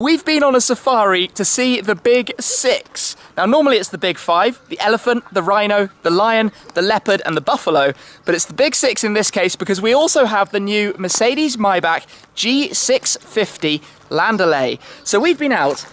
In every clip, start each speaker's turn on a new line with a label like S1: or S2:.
S1: We've been on a safari to see the Big Six. Now normally it's the Big Five, the elephant, the rhino, the lion, the leopard and the buffalo, but it's the Big Six in this case because we also have the new Mercedes-Maybach G650 Landaulet. So we've been out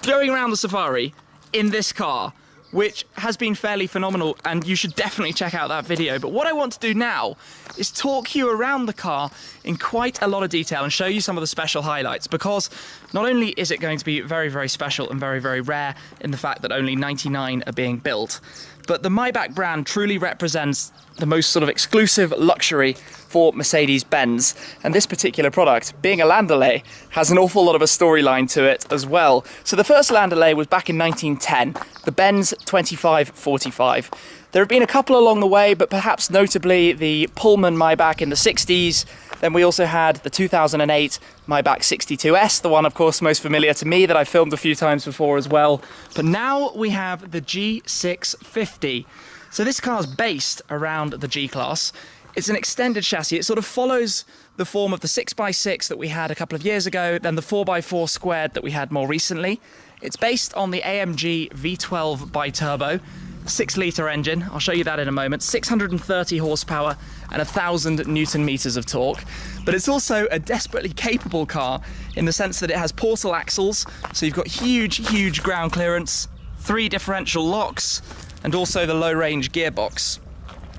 S1: going around the safari in this car, which has been fairly phenomenal, and you should definitely check out that video. But what I want to do now is talk you around the car in quite a lot of detail and show you some of the special highlights, because not only is it going to be very, very special and very, very rare in the fact that only 99 are being built, but the Maybach brand truly represents the most sort of exclusive luxury for Mercedes-Benz. And this particular product, being a Landaulet, has an awful lot of a storyline to it as well. So the first Landaulet was back in 1910, the Benz 2545. There have been a couple along the way, but perhaps notably the Pullman Maybach in the 60s. Then we also had the 2008 Maybach 62S, the one of course most familiar to me that I filmed a few times before as well. But now we have the G650. So this car is based around the G-Class. It's an extended chassis. It sort of follows the form of the 6x6 that we had a couple of years ago, then the 4x4 squared that we had more recently. It's based on the AMG V12 bi-turbo, 6-litre engine. I'll show you that in a moment. 630 horsepower and 1,000 Newton meters of torque. But it's also a desperately capable car in the sense that it has portal axles, so you've got huge ground clearance, 3 differential locks, and also the low-range gearbox.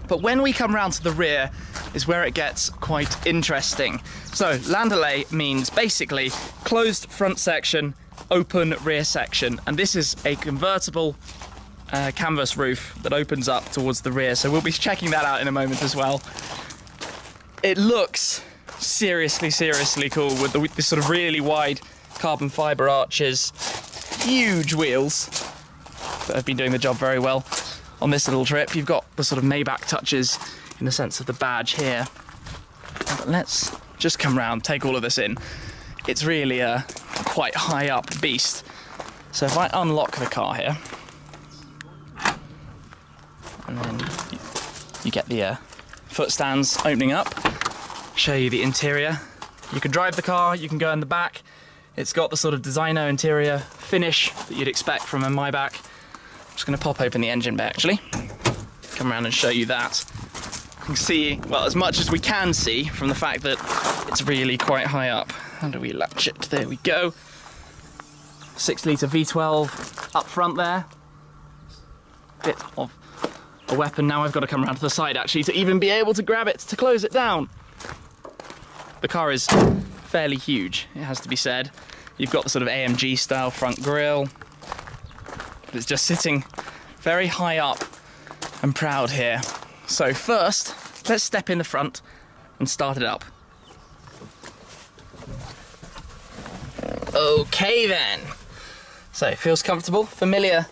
S1: But when we come round to the rear is where it gets quite interesting. So Landaulet means basically closed front section, open rear section, and this is a convertible canvas roof that opens up towards the rear, so we'll be checking that out in a moment as well. It looks seriously cool with this sort of really wide carbon fibre arches, huge wheels that have been doing the job very well on this little trip. You've got the sort of Maybach touches in the sense of the badge here. But let's just come round, take all of this in. It's really a quite high up beast. So if I unlock the car here, and then you get the foot stands opening up, show you the interior. You can drive the car, you can go in the back. It's got the sort of designer interior finish that you'd expect from a Maybach. I'm just going to pop open the engine bay actually, come around and show you that. You can see, well, as much as we can see from the fact that it's really quite high up. How do we latch it? There we go. 6-litre V12 up front there. Bit of a weapon. Now I've got to come around to the side actually to even be able to grab it to close it down. The car is fairly huge, it has to be said. You've got the sort of AMG style front grille, but it's just sitting very high up and proud here. So first, let's step in the front and start it up. Okay then. So it feels comfortable, familiar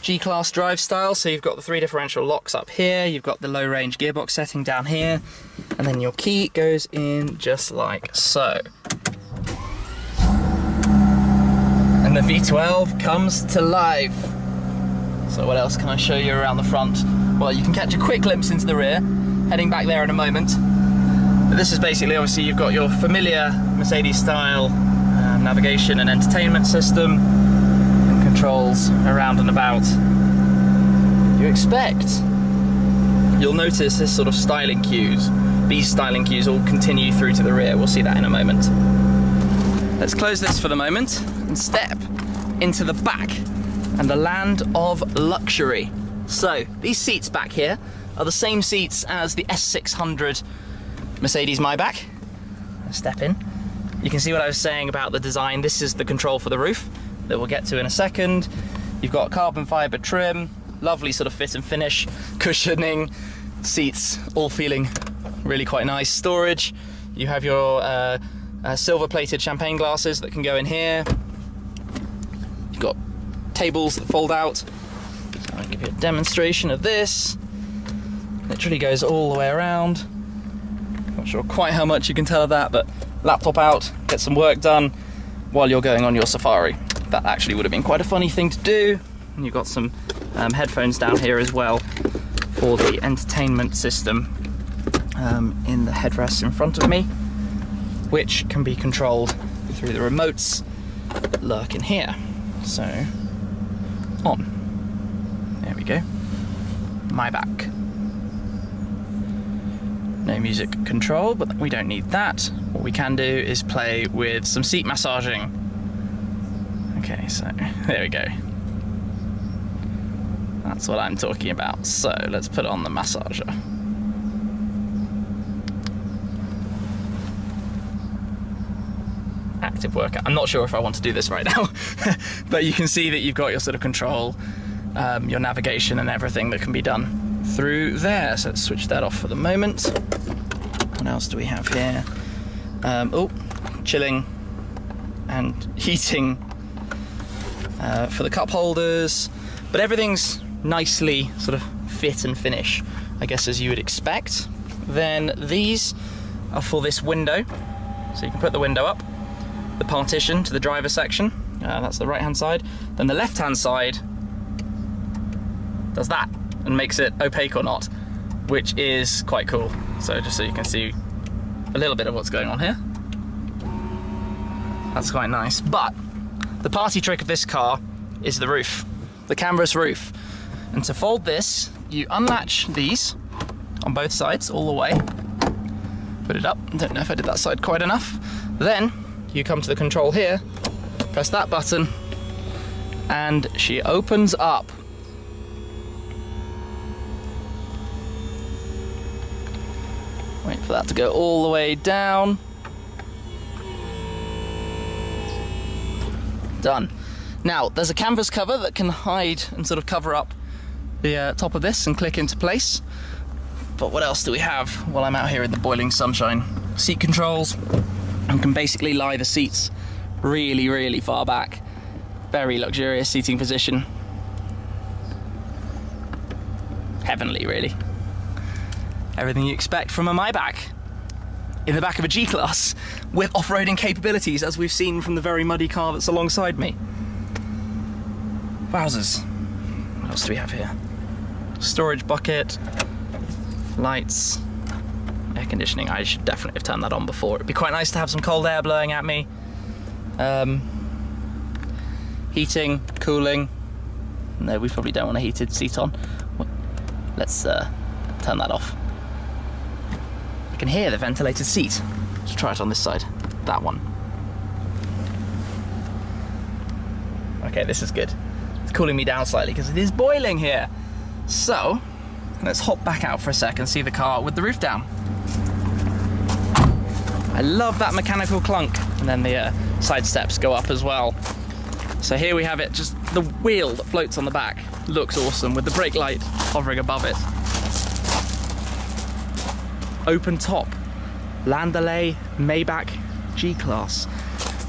S1: G-Class drive style. So you've got the 3 differential locks up here, you've got the low range gearbox setting down here, and then your key goes in just like so. And the V12 comes to life. So what else can I show you around the front? Well, you can catch a quick glimpse into the rear, heading back there in a moment. But this is basically, obviously, you've got your familiar Mercedes style navigation and entertainment system, and controls around and about. You expect. You'll notice this sort of styling cues. These styling cues all continue through to the rear. We'll see that in a moment. Let's close this for the moment and step into the back and the land of luxury. So these seats back here are the same seats as the S600 Mercedes-Maybach. Let's step in. You can see what I was saying about the design. This is the control for the roof that we'll get to in a second. You've got carbon fibre trim, lovely sort of fit and finish, cushioning, seats all feeling really quite nice. Storage, you have your silver plated champagne glasses that can go in here. You've got tables that fold out. So I'll give you a demonstration of this. Literally goes all the way around. Not sure quite how much you can tell of that, but laptop out, get some work done while you're going on your safari. That actually would have been quite a funny thing to do. And you've got some headphones down here as well for the entertainment system in the headrests in front of me, which can be controlled through the remotes lurk in here. So, on. There we go. Maybach. No music control, but we don't need that. What we can do is play with some seat massaging. Okay, so there we go. That's what I'm talking about. So let's put on the massager. Active workout. I'm not sure if I want to do this right now, but you can see that you've got your sort of control, your navigation and everything that can be done through there. So let's switch that off for the moment. What else do we have here? Chilling and heating for the cup holders, but everything's nicely sort of fit and finish, I guess, as you would expect. Then these are for this window, so you can put the window up, the partition to the driver section, that's the right hand side, then the left hand side does that and makes it opaque or not, which is quite cool. So just so you can see a little bit of what's going on here. That's quite nice. But the party trick of this car is the roof, the canvas roof. And to fold this, you unlatch these on both sides all the way. Put it up. Don't know if I did that side quite enough. Then you come to the control here, press that button, and she opens up. Wait for that to go all the way down. Done. Now, there's a canvas cover that can hide and sort of cover up the top of this and click into place. But what else do we have while I'm out here in the boiling sunshine? Seat controls, and can basically lie the seats really, really far back. Very luxurious seating position. Heavenly, really. Everything you expect from a Maybach in the back of a G-Class with off-roading capabilities, as we've seen from the very muddy car that's alongside me. Wowzers. What else do we have here? Storage bucket, lights, air conditioning. I should definitely have turned that on before. It'd be quite nice to have some cold air blowing at me. Heating, cooling. No, we probably don't want a heated seat on. Let's turn that off. I can hear the ventilated seat. Let's try it on this side. That one. Okay, this is good. It's cooling me down slightly because it is boiling here. So, let's hop back out for a sec and see the car with the roof down. I love that mechanical clunk. And then the side steps go up as well. So here we have it, just the wheel that floats on the back. Looks awesome with the brake light hovering above it. Open top, Landaulet Maybach G-Class.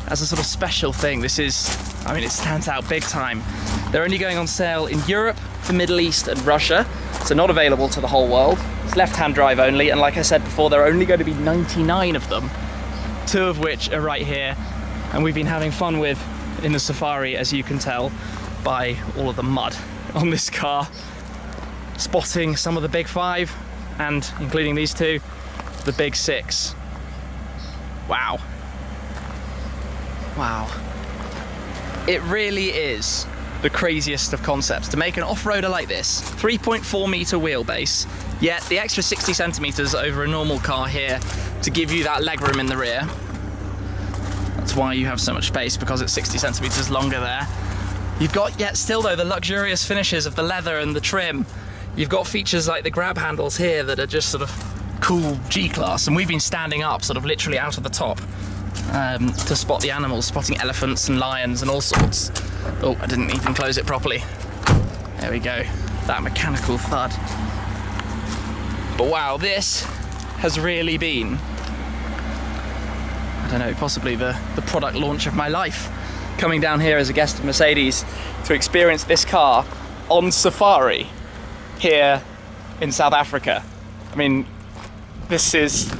S1: As a sort of special thing, this is, I mean, it stands out big time. They're only going on sale in Europe, the Middle East and Russia, so not available to the whole world. It's left-hand drive only, and like I said before, there are only going to be 99 of them, 2 of which are right here, and we've been having fun with in the safari, as you can tell by all of the mud on this car, spotting some of the big 5, and including these 2, the big 6. Wow. Wow. It really is the craziest of concepts to make an off-roader like this. 3.4 meter wheelbase, yet the extra 60 centimeters over a normal car here to give you that legroom in the rear. That's why you have so much space, because it's 60 centimeters longer there. You've got, yet still though, the luxurious finishes of the leather and the trim. You've got features like the grab handles here that are just sort of cool G-Class, and we've been standing up sort of literally out of the top to spot the animals, spotting elephants and lions and all sorts. Oh, I didn't even close it properly. There we go, that mechanical thud. But wow, this has really been, I don't know, possibly the product launch of my life. Coming down here as a guest of Mercedes to experience this car on safari here in South Africa. I mean, this is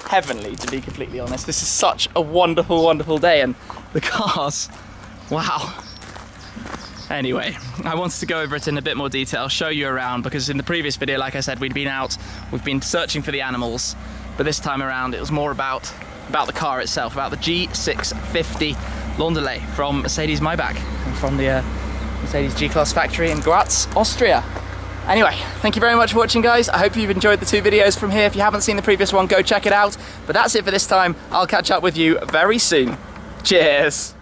S1: heavenly, to be completely honest. This is such a wonderful, wonderful day, and the cars, wow. Anyway, I wanted to go over it in a bit more detail, show you around, because in the previous video, like I said, we've been searching for the animals, but this time around it was more about the car itself, about the G650 Landaulet from Mercedes-Maybach, from the Mercedes G-Class factory in Graz, Austria. Anyway, thank you very much for watching, guys. I hope you've enjoyed the 2 videos from here. If you haven't seen the previous one, go check it out. But that's it for this time. I'll catch up with you very soon. Cheers.